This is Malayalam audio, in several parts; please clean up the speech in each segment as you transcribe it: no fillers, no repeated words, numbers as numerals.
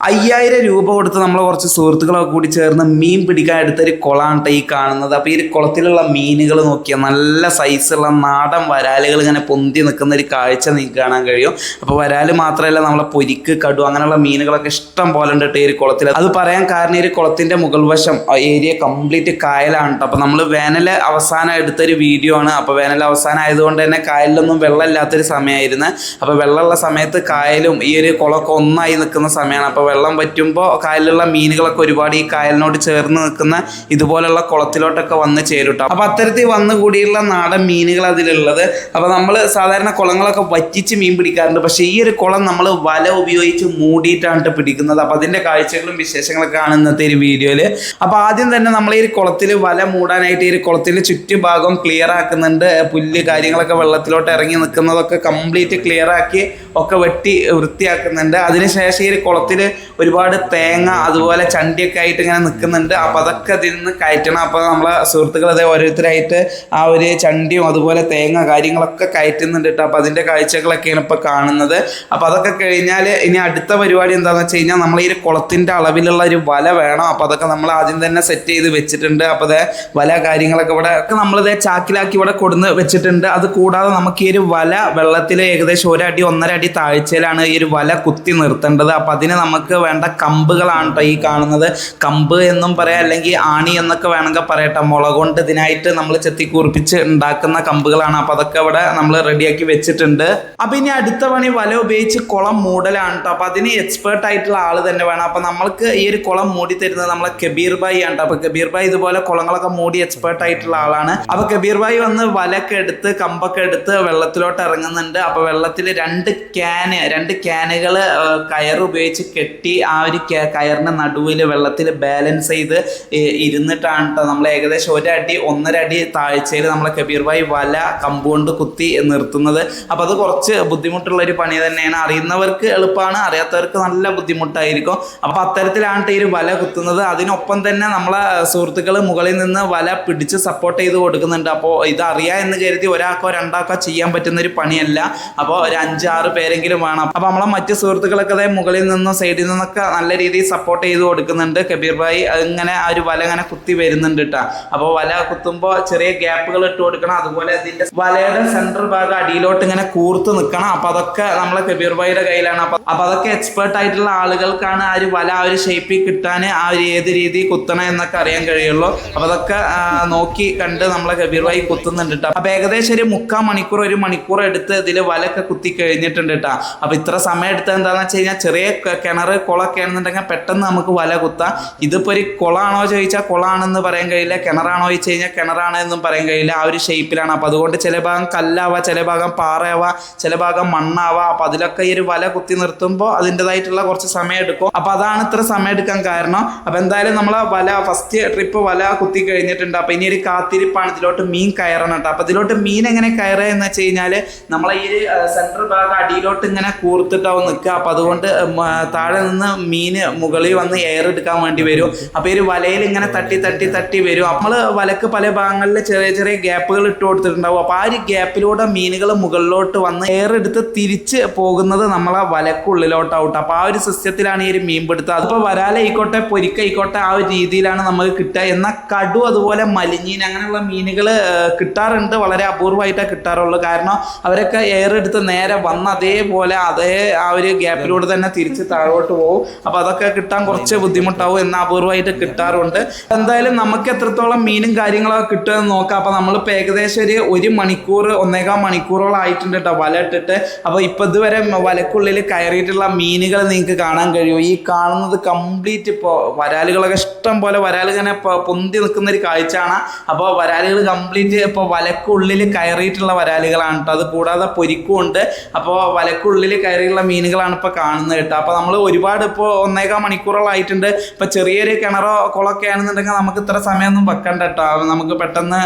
5000 രൂപ കൊടുത്ത് നമ്മൾ കുറച്ച് സുഹൃത്തുക്കളൊക്കെ കൂടി ചേർന്ന് മീൻ പിടിക്കാൻ എടുത്തൊരു കുളമാണ് ഈ കാണുന്നത്. അപ്പോൾ ഈ കുളത്തിലുള്ള മീനുകൾ നോക്കിയാൽ നല്ല സൈസുള്ള നാടൻ വരാലുകൾ ഇങ്ങനെ പൊന്തി നിൽക്കുന്ന ഒരു കാഴ്ച നിങ്ങൾക്ക് കാണാൻ കഴിയും. അപ്പോൾ വരാൽ മാത്രമല്ല, നമ്മളെ പൊരിക്ക്, കടു അങ്ങനെയുള്ള മീനുകളൊക്കെ ഇഷ്ടം പോലെ ഉണ്ട് ഈ ഒരു കുളത്തിൽ. അത് പറയാൻ കാരണം ഈ ഒരു കുളത്തിൻ്റെ മുകൾ വശം ഏരിയ കംപ്ലീറ്റ് കായലാണ് കേട്ടോ. അപ്പോൾ നമ്മൾ വേനൽ അവസാനം എടുത്തൊരു വീഡിയോ ആണ്. അപ്പോൾ വേനൽ അവസാനം ആയതുകൊണ്ട് തന്നെ കായലിലൊന്നും വെള്ളമില്ലാത്തൊരു സമയമായിരുന്നു. അപ്പോൾ വെള്ളമുള്ള സമയത്ത് കായലും ഈ ഒരു കുളമൊക്കെ ഒന്നായി നിൽക്കുന്ന സമയമാണ്. അപ്പോൾ വെള്ളം പറ്റുമ്പോൾ കായലിലുള്ള മീനുകളൊക്കെ ഒരുപാട് ഈ കായലിനോട് ചേർന്ന് നിൽക്കുന്ന ഇതുപോലുള്ള കുളത്തിലോട്ടൊക്കെ വന്ന് ചേരും. അപ്പോൾ അത്തരത്തിൽ വന്നു കൂടിയുള്ള നാടൻ മീനുകൾ അതിലുള്ളത്. അപ്പോൾ നമ്മൾ സാധാരണ കുളങ്ങളൊക്കെ വറ്റിച്ച് മീൻ പിടിക്കാറുണ്ട്. പക്ഷേ ഈ ഒരു കുളം നമ്മൾ വല ഉപയോഗിച്ച് മൂടിയിട്ടാണ് പിടിക്കുന്നത്. അപ്പോൾ അതിൻ്റെ കാഴ്ചകളും വിശേഷങ്ങളൊക്കെ ആണ് ഇന്നത്തെ ഒരു വീഡിയോയിൽ. അപ്പോൾ ആദ്യം തന്നെ നമ്മൾ ഈ കുളത്തിൽ വല മൂടാനായിട്ട് ഈ കുളത്തിൻ്റെ ചുറ്റുഭാഗം ക്ലിയർ ആക്കുന്നുണ്ട്. പുല്ല് കാര്യങ്ങളൊക്കെ വെള്ളത്തിലോട്ട് ഇറങ്ങി നിൽക്കുന്നതൊക്കെ കംപ്ലീറ്റ് ക്ലിയർ ആക്കി ഒക്കെ വെട്ടി വൃത്തിയാക്കുന്നുണ്ട്. അതിനുശേഷം ഈ കുളത്തിൽ ഒരുപാട് തേങ്ങ അതുപോലെ ചണ്ടിയൊക്കെ ആയിട്ട് ഇങ്ങനെ നിൽക്കുന്നുണ്ട്. അപ്പോൾ അതൊക്കെ അതിൽ നിന്ന് കയറ്റണം. അപ്പോൾ നമ്മളെ സുഹൃത്തുക്കൾ അതേ ഓരോരുത്തരായിട്ട് ആ ഒരു ചണ്ടിയും അതുപോലെ തേങ്ങ കാര്യങ്ങളൊക്കെ കയറ്റുന്നുണ്ട് കേട്ടോ. അപ്പോൾ അതിൻ്റെ കാഴ്ചകളൊക്കെയാണ് ഇപ്പോൾ കാണുന്നത്. അപ്പോൾ അതൊക്കെ കഴിഞ്ഞാൽ ഇനി അടുത്ത പരിപാടി എന്താണെന്ന് വെച്ച് കഴിഞ്ഞാൽ നമ്മൾ ഈ കുളത്തിൻ്റെ അളവിലുള്ള ഒരു വല വേണം. അപ്പോൾ അതൊക്കെ നമ്മൾ ആദ്യം തന്നെ സെറ്റ് ചെയ്ത് വെച്ചിട്ടുണ്ട്. അപ്പോൾ അതേ വല കാര്യങ്ങളൊക്കെ ഇവിടെ ഒക്കെ നമ്മളിതേ ചാക്കിലാക്കി ഇവിടെ കൊടുന്ന് വെച്ചിട്ടുണ്ട്. അത് കൂടാതെ നമുക്ക് ഈ ഒരു വല വെള്ളത്തിൽ ഏകദേശം 1 അടി 1.5 അടി താഴ്ചയിലാണ് ഈ ഒരു വല കുത്തി നിർത്തേണ്ടത്. അപ്പം അതിന് നമുക്ക് വേണ്ട കമ്പുകളാണ് കേട്ടോ ഈ കാണുന്നത്. കമ്പ് എന്നും പറയാം, അല്ലെങ്കിൽ ആണി എന്നൊക്കെ വേണമെങ്കിൽ പറയട്ടെ. മുള കൊണ്ട് ഇതിനായിട്ട് നമ്മൾ ചെത്തിക്കൂർപ്പിച്ച് ഉണ്ടാക്കുന്ന കമ്പുകളാണ്. അപ്പം അതൊക്കെ ഇവിടെ നമ്മൾ റെഡിയാക്കി വെച്ചിട്ടുണ്ട്. അപ്പം ഇനി അടുത്ത പണി വല ഉപയോഗിച്ച് കുളം മൂടലാണ് കേട്ടോ. അപ്പം അതിന് എക്സ്പേർട്ട് ആയിട്ടുള്ള ആൾ തന്നെ വേണം. അപ്പം നമ്മൾക്ക് ഈ ഒരു കുളം മൂടി തരുന്നത് നമ്മളെ കബീർ ഭായി ആണ്. അപ്പോൾ കബീർ ഭായി ഇതുപോലെ കുളങ്ങളൊക്കെ മൂടി എക്സ്പേർട്ട് ആയിട്ടുള്ള ആളാണ്. അപ്പോൾ കബീർ ഭായി വന്ന് വലൊക്കെ എടുത്ത് കമ്പൊക്കെ എടുത്ത് വെള്ളത്തിലോട്ട് ഇറങ്ങുന്നുണ്ട്. അപ്പോൾ വെള്ളത്തിൽ 2 ക്യാനുകൾ കയർ ഉപയോഗിച്ച് കെട്ടി ആ ഒരു കയറിൻ്റെ നടുവിൽ വെള്ളത്തിൽ ബാലൻസ് ചെയ്ത് ഇരുന്നിട്ടാണ് കേട്ടോ നമ്മൾ ഏകദേശം 1 അടി 1.5 അടി താഴ്ചയിൽ നമ്മളെ കബീർ ഭായി വല കമ്പുകൊണ്ട് കുത്തി നിർത്തുന്നത്. അപ്പോൾ അത് കുറച്ച് ബുദ്ധിമുട്ടുള്ളൊരു പണി തന്നെയാണ്. അറിയുന്നവർക്ക് എളുപ്പമാണ്, അറിയാത്തവർക്ക് നല്ല ബുദ്ധിമുട്ടായിരിക്കും. അപ്പോൾ അത്തരത്തിലാണ് ഈ ഒരു വല കുത്തുന്നത്. അതിനൊപ്പം തന്നെ നമ്മളെ സുഹൃത്തുക്കൾ മുകളിൽ നിന്ന് വല പിടിച്ച് സപ്പോർട്ട് ചെയ്ത് കൊടുക്കുന്നുണ്ട്. അപ്പോൾ ഇതറിയാം എന്ന് കരുതി ഒരാൾക്കോ രണ്ടാൾക്കോ ചെയ്യാൻ പറ്റുന്നൊരു പണിയല്ല. അപ്പോൾ ഒരു 5-6 പേരെങ്കിലും വേണം. അപ്പോൾ നമ്മളെ മറ്റ് സുഹൃത്തുക്കളൊക്കെ അതേ മുകളിൽ നിന്നും സൈഡിൽ നിന്നൊക്കെ നല്ല രീതിയിൽ സപ്പോർട്ട് ചെയ്ത് കൊടുക്കുന്നുണ്ട്. കബീർ ഭായി ഇങ്ങനെ ആ ഒരു വല ഇങ്ങനെ കുത്തി വരുന്നുണ്ട് കേട്ടോ. അപ്പോൾ വല കുത്തുമ്പോൾ ചെറിയ ഗ്യാപ്പുകൾ ഇട്ട് കൊടുക്കണം. അതുപോലെ ഇതിൻ്റെ വലയുടെ സെൻട്രൽ ഭാഗം അടിയിലോട്ട് ഇങ്ങനെ കൂർത്ത് നിൽക്കണം. അപ്പോൾ അതൊക്കെ നമ്മളെ കബീർ ഭായിയുടെ കയ്യിലാണ്. അപ്പോൾ അതൊക്കെ എക്സ്പേർട്ട് ആയിട്ടുള്ള ആളുകൾക്കാണ് ആ ഒരു വല ആ ഒരു ഷേപ്പിൽ കിട്ടാൻ ആ ഒരു ഏത് രീതി കുത്തണം എന്നൊക്കെ അറിയാൻ കഴിയുള്ളൂ. അപ്പോൾ അതൊക്കെ നോക്കി കണ്ട് നമ്മളെ കബീർ ഭായി കുത്തുന്നുണ്ട് കേട്ടോ. അപ്പോൾ ഏകദേശം ഒരു 3/4 മണിക്കൂർ 1 മണിക്കൂർ എടുത്ത് ഇതിൽ വലൊക്കെ കുത്തി കഴിഞ്ഞിട്ടുണ്ട് കേട്ടോ. അപ്പോൾ ഇത്ര സമയം എടുത്തത് എന്താണെന്ന് വെച്ച് കഴിഞ്ഞാൽ ചെറിയ കിണർ കുളമൊക്കെ ആണെന്നുണ്ടെങ്കിൽ പെട്ടെന്ന് നമുക്ക് വല കുത്താം. ഇതിപ്പോൾ ഒരു കുളമാണോ ചോദിച്ചാൽ കുളമാണെന്ന് പറയാൻ കഴിയില്ല, കിണറാണോ ചോദിച്ചു കഴിഞ്ഞാൽ കിണറാണ് എന്നും പറയാൻ കഴിയില്ല. ആ ഒരു ഷേപ്പിലാണ്. അപ്പോൾ അതുകൊണ്ട് ചില ഭാഗം കല്ലാവാം, ചില ഭാഗം പാറയാവാം, ചില ഭാഗം മണ്ണാവാം. അപ്പോൾ അതിലൊക്കെ ഈ ഒരു വല കുത്തി നിർത്തുമ്പോൾ അതിൻ്റെതായിട്ടുള്ള കുറച്ച് സമയം എടുക്കും. അപ്പോൾ അതാണ് ഇത്ര സമയം എടുക്കാൻ കാരണം. അപ്പോൾ എന്തായാലും നമ്മളെ വല ഫസ്റ്റ് ട്രിപ്പ് വല കുത്തി കഴിഞ്ഞിട്ടുണ്ട്. അപ്പോൾ ഇനി ഒരു കാത്തിരിപ്പാണ് ഇതിലോട്ട് മീൻ കയറണം കേട്ടോ. അപ്പോൾ ഇതിലോട്ട് മീൻ എങ്ങനെ കയറുക എന്ന് വെച്ച് കഴിഞ്ഞാൽ നമ്മളെ ഈ സെൻട്രൽ ഭാഗം അടിയിലോട്ട് ഇങ്ങനെ കൂർത്തിട്ടാവും നിൽക്കുക. അപ്പോൾ അതുകൊണ്ട് താഴെ നിന്ന് മീന് മുകളിൽ വന്ന് എയർ എടുക്കാൻ വേണ്ടി വരും. അപ്പോൾ ഈ ഒരു വലയിൽ ഇങ്ങനെ തട്ടി വരും. നമ്മൾ വലക്ക് പല ഭാഗങ്ങളിൽ ചെറിയ ചെറിയ ഗ്യാപ്പുകൾ ഇട്ട് കൊടുത്തിട്ടുണ്ടാവും. അപ്പോൾ ആ ഒരു ഗ്യാപ്പിലൂടെ മീനുകൾ മുകളിലോട്ട് വന്ന് എയർ എടുത്ത് തിരിച്ച് പോകുന്നത് നമ്മളെ വലക്കുള്ളിലോട്ടാവും. അപ്പോൾ ആ ഒരു സിസ്റ്റത്തിലാണ് ഈ ഒരു മീൻ പിടുത്തം. അതിപ്പോൾ വരാലായിക്കോട്ടെ പൊരിക്കായിക്കോട്ടെ ആ ഒരു രീതിയിലാണ് നമുക്ക് കിട്ടുക. എന്നാൽ കടു അതുപോലെ മലിഞ്ഞീൻ അങ്ങനെയുള്ള മീനുകൾ കിട്ടാറുണ്ട്, വളരെ അപൂർവമായിട്ടേ കിട്ടാറുള്ളൂ. കാരണം അവരൊക്കെ എയർ എടുത്ത് നേരെ വന്ന് അതേപോലെ അതേ ആ ഒരു ഗ്യാപ്പിലൂടെ തന്നെ തിരിച്ച് താഴോട്ട് പോകും. അപ്പോൾ അതൊക്കെ കിട്ടാൻ കുറച്ച് ബുദ്ധിമുട്ടാവും, എന്നാൽ അപൂർവമായിട്ട് കിട്ടാറുണ്ട്. എന്തായാലും നമുക്ക് എത്രത്തോളം മീനും കാര്യങ്ങളൊക്കെ കിട്ടുമെന്ന് നോക്കാം. അപ്പോൾ നമ്മളിപ്പോൾ ഏകദേശം ഒരു 1 മണിക്കൂർ 1.25 മണിക്കൂറോളം ആയിട്ടുണ്ട് കേട്ടോ വല ഇട്ടിട്ട്. അപ്പോൾ ഇപ്പോൾ ഇതുവരെ വലക്കുള്ളിൽ കയറിയിട്ടുള്ള മീനുകൾ നിങ്ങൾക്ക് കാണാൻ കഴിയും. ഈ കാണുന്നത് കംപ്ലീറ്റ് ഇപ്പോൾ വരാലുകളൊക്കെ ഇഷ്ടം പോലെ വരാൽ ഇങ്ങനെ പൊന്തി നിൽക്കുന്ന ഒരു കാഴ്ചയാണ്. അപ്പോൾ വരാലുകൾ കംപ്ലീറ്റ് ഇപ്പോൾ വലക്കുള്ളിൽ കയറിയിട്ടുള്ള വരാലുകളാണ് കേട്ടോ. അത് കൂടാതെ പൊരിക്കും ഉണ്ട്. അപ്പോൾ വലക്കുള്ളിൽ കയറിയുള്ള മീനുകളാണ് ഇപ്പോൾ കാണുന്നത് കേട്ടോ. അപ്പോൾ നമ്മൾ ഒരുപാട് ഇപ്പോൾ 1.25 മണിക്കൂറോളായിട്ടുണ്ട്. ഇപ്പോൾ ചെറിയൊരു കിണറോ കുളമൊക്കെ ആണെന്നുണ്ടെങ്കിൽ നമുക്ക് ഇത്ര സമയമൊന്നും വെക്കണ്ട കേട്ടോ. നമുക്ക് പെട്ടെന്ന്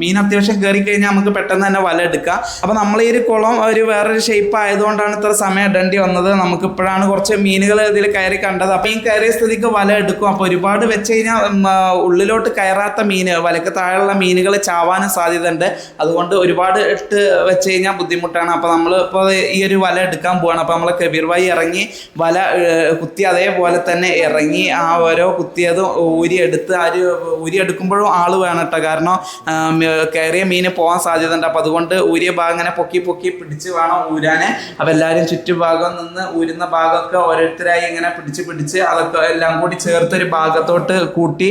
മീൻ അത്യാവശ്യം കയറി കഴിഞ്ഞാൽ നമുക്ക് പെട്ടെന്ന് തന്നെ വല എടുക്കാം. അപ്പോൾ നമ്മൾ ഈ ഒരു കുളം ഒരു വേറൊരു ഷേപ്പ് ആയതുകൊണ്ടാണ് ഇത്ര സമയം ഇടേണ്ടി വന്നത്. നമുക്ക് ഇപ്പോഴാണ് കുറച്ച് മീനുകൾ ഇതിൽ കയറി കണ്ടത്. അപ്പോൾ ഈ കയറിയ സ്ഥിതിക്ക് വല എടുക്കും. അപ്പോൾ ഒരുപാട് വെച്ച് കഴിഞ്ഞാൽ ഉള്ളിലോട്ട് കയറാത്ത മീൻ, വലക്ക് താഴെയുള്ള മീനുകൾ ചാവാനും സാധ്യത ഉണ്ട്. അതുകൊണ്ട് ഒരുപാട് ഇട്ട് വെച്ച് കഴിഞ്ഞാൽ ബുദ്ധിമുട്ടാണ്. അപ്പോൾ നമ്മൾ ഇപ്പോൾ ഈ ഒരു വല എടുക്കാൻ പോവാണ്. അപ്പോൾ നമ്മൾ കബീർ ഭായി ഇറങ്ങി വല കുത്തി അതേപോലെ തന്നെ ഇറങ്ങി ആ ഓരോ കുത്തിയതും ഊരിയെടുക്കുമ്പോഴും ആൾ വേണം കേട്ടോ. കാരണം കയറിയ മീന് പോകാൻ സാധ്യത ഉണ്ട്. അപ്പം അതുകൊണ്ട് ഊരിയ ഭാഗം ഇങ്ങനെ പൊക്കി പിടിച്ച് വേണം ഊരാന്. അപ്പം എല്ലാവരും ചുറ്റുഭാഗം നിന്ന് ഊരുന്ന ഭാഗമൊക്കെ ഓരോരുത്തരായി ഇങ്ങനെ പിടിച്ച് അതൊക്കെ എല്ലാം കൂടി ചേർത്തൊരു ഭാഗത്തോട്ട് കൂട്ടി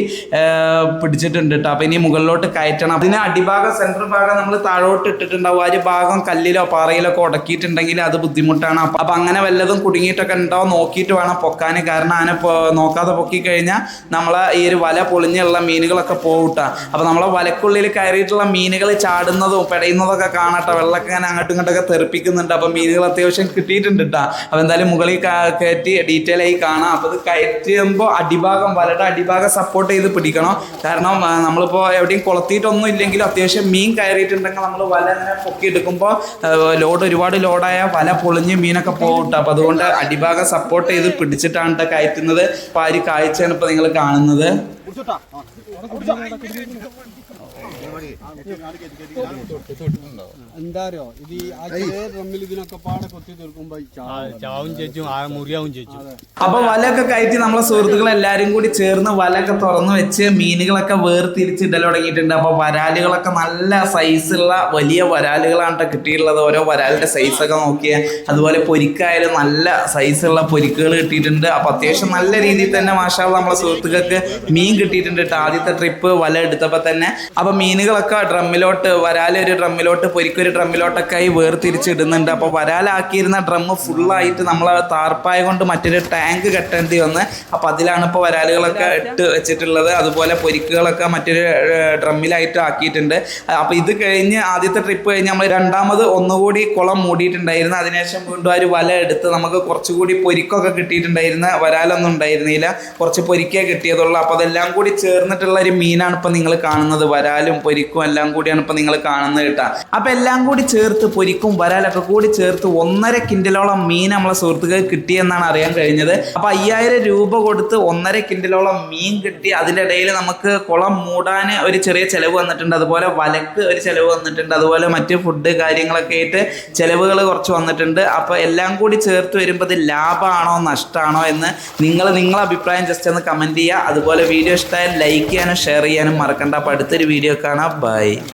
പിടിച്ചിട്ടുണ്ട് കേട്ടോ. അപ്പം ഇനി മുകളിലോട്ട് കയറ്റണം. അതിന് അടിഭാഗം സെൻട്രൽ ഭാഗം നമ്മൾ താഴോട്ട് ഇട്ടിട്ടുണ്ടാവും. ആ ഒരു ഭാഗം കല്ലിലോ പാറയിലോ ഒക്കെ ഉടക്കിയിട്ടുണ്ടെങ്കിൽ അത് ബുദ്ധിമുട്ടാണ്. അപ്പം അങ്ങനെ വല്ലതും കുടുങ്ങിയിട്ടൊക്കെ ഉണ്ടോ നോക്കിയിട്ട് വേണം പൊക്കാൻ. കാരണം അതിനെ നോക്കാതെ പൊക്കി കഴിഞ്ഞാൽ നമ്മളെ ഈ ഒരു വല പൊളിഞ്ഞുള്ള മീനുകളൊക്കെ പോകട്ടാ. അപ്പം നമ്മളെ വലക്കുള്ളിൽ കയറിയിട്ടുള്ള മീനുകൾ ചാടുന്നതും പെടയുന്നതൊക്കെ കാണട്ടെ. വെള്ളമൊക്കെ ഇങ്ങനെ അങ്ങോട്ടും ഇങ്ങോട്ടൊക്കെ തെറിപ്പിക്കുന്നുണ്ട്. അപ്പം മീനുകൾ അത്യാവശ്യം കിട്ടിയിട്ടുണ്ട് കേട്ടോ. അപ്പം എന്തായാലും മുകളിൽ കയറ്റി ഡീറ്റെയിൽ ആയി കാണാം. അപ്പം ഇത് കയറ്റുമ്പോൾ വലയുടെ അടിഭാഗം സപ്പോർട്ട് ചെയ്ത് പിടിക്കണം. കാരണം നമ്മളിപ്പോൾ എവിടെയും കൊളത്തിയിട്ടൊന്നും ഇല്ലെങ്കിലും അത്യാവശ്യം മീൻ കയറിയിട്ടുണ്ടെങ്കിൽ നമ്മൾ വല ഇങ്ങനെ പൊക്കി എടുക്കുമ്പോൾ ഒരുപാട് ലോഡായ വല പൊളിഞ്ഞ് മീനൊക്കെ പോകട്ടെ. അപ്പം അതുകൊണ്ട് അടിഭാഗം സപ്പോർട്ട് ചെയ്ത് പിടിച്ചിട്ടാണ് കയറ്റുന്നത്. അപ്പം ആ ഒരു കാഴ്ചയാണ് ഇപ്പം നിങ്ങൾ കാണുന്നത്. എന്താ അറിയോ, ഇത് ഡ്രമ്മിൽ ഇതിനൊക്കെ പാടെ കൊത്തി തീർക്കുമ്പോ ചാവും ചേച്ചും മുറിയാവും ചേച്ചു. അപ്പൊ വലയൊക്കെ കയറ്റി നമ്മളെ സുഹൃത്തുക്കൾ എല്ലാരും കൂടി ചേർന്ന് വലയൊക്കെ തുറന്നു വെച്ച് മീനുകളൊക്കെ വേർതിരിച്ചിടൽ തുടങ്ങിയിട്ടുണ്ട്. അപ്പൊ വരാലുകളൊക്കെ നല്ല സൈസുള്ള വലിയ വരാലുകളാണ് കിട്ടിയിട്ടുള്ളത്. ഓരോ വരാലിന്റെ സൈസൊക്കെ നോക്കിയ അതുപോലെ പൊരിക്കായാലും നല്ല സൈസുള്ള പൊരിക്കുകൾ കിട്ടിയിട്ടുണ്ട്. അപ്പൊ അത്യാവശ്യം നല്ല രീതിയിൽ തന്നെ മാഷാ അല്ലാഹ് നമ്മളെ സുഹൃത്തുക്കൾക്ക് മീൻ കിട്ടിയിട്ടുണ്ട് കേട്ടോ. ആദ്യത്തെ ട്രിപ്പ് വല എടുത്തപ്പോൾ തന്നെ. അപ്പൊ മീനുകളൊക്കെ ഡ്രമ്മിലോട്ട്, വരാലൊരു ഡ്രമ്മിലോട്ട് പൊരിക്കൊരു ഡ്രമ്മിലോട്ടൊക്കെ ആയി വേർതിരിച്ചിടുന്നുണ്ട്. അപ്പോൾ വരാലാക്കിയിരുന്ന ഡ്രമ്മ് ഫുള്ളായിട്ട് നമ്മൾ താർപ്പായ കൊണ്ട് മറ്റൊരു ടാങ്ക് കെട്ടേണ്ടി വന്ന്. അപ്പോൾ അതിലാണ് ഇപ്പോൾ വരാലുകളൊക്കെ ഇട്ട് വെച്ചിട്ടുള്ളത്. അതുപോലെ പൊരിക്കുകളൊക്കെ മറ്റൊരു ഡ്രമ്മിലായിട്ട് ആക്കിയിട്ടുണ്ട്. അപ്പോൾ ഇത് കഴിഞ്ഞ് ആദ്യത്തെ ട്രിപ്പ് കഴിഞ്ഞ് നമ്മൾ രണ്ടാമത് ഒന്നുകൂടി കുളം മൂടിയിട്ടുണ്ടായിരുന്നു. അതിനുശേഷം വീണ്ടും ഒരു വല എടുത്ത് നമുക്ക് കുറച്ചുകൂടി പൊരിക്കൊക്കെ കിട്ടിയിട്ടുണ്ടായിരുന്നു. വരാലൊന്നും ഉണ്ടായിരുന്നില്ല, കുറച്ച് പൊരിക്കേ കിട്ടിയതുള്ളൂ. അപ്പോൾ അതെല്ലാം കൂടി ചേർന്നിട്ടുള്ള ഒരു മീനാണ് ഇപ്പം നിങ്ങൾ കാണുന്നത്. വരാലും പൊരിക്കും എല്ലാം കൂടിയാണ് ഇപ്പം നിങ്ങൾ കാണുന്നത് കേട്ടോ. അപ്പം എല്ലാം കൂടി ചേർത്ത് പൊരിക്കും വരാലൊക്കെ കൂടി ചേർത്ത് 1.5 കിൻഡലോളം മീൻ നമ്മളെ സുഹൃത്തുക്കൾക്ക് കിട്ടിയെന്നാണ് അറിയാൻ കഴിഞ്ഞത്. അപ്പം 5000 രൂപ കൊടുത്ത് 1.5 കിൻഡലോളം മീൻ കിട്ടി. അതിൻ്റെ ഇടയിൽ നമുക്ക് കുളം മൂടാൻ ഒരു ചെറിയ ചിലവ് വന്നിട്ടുണ്ട്. അതുപോലെ വലക്ക് ഒരു ചിലവ് വന്നിട്ടുണ്ട്. അതുപോലെ മറ്റ് ഫുഡ് കാര്യങ്ങളൊക്കെ ആയിട്ട് ചിലവുകൾ കുറച്ച് വന്നിട്ടുണ്ട്. അപ്പോൾ എല്ലാം കൂടി ചേർത്ത് വരുമ്പോൾ ഇത് ലാഭമാണോ നഷ്ടമാണോ എന്ന് നിങ്ങളെ അഭിപ്രായം ജസ്റ്റ് ഒന്ന് കമൻറ്റ് ചെയ്യുക. അതുപോലെ വീഡിയോ ഇഷ്ടമായാൽ ലൈക്ക് ചെയ്യാനും ഷെയർ ചെയ്യാനും മറക്കണ്ട. അപ്പോൾ അടുത്തൊരു വീഡിയോ കാണാം. ബൈ.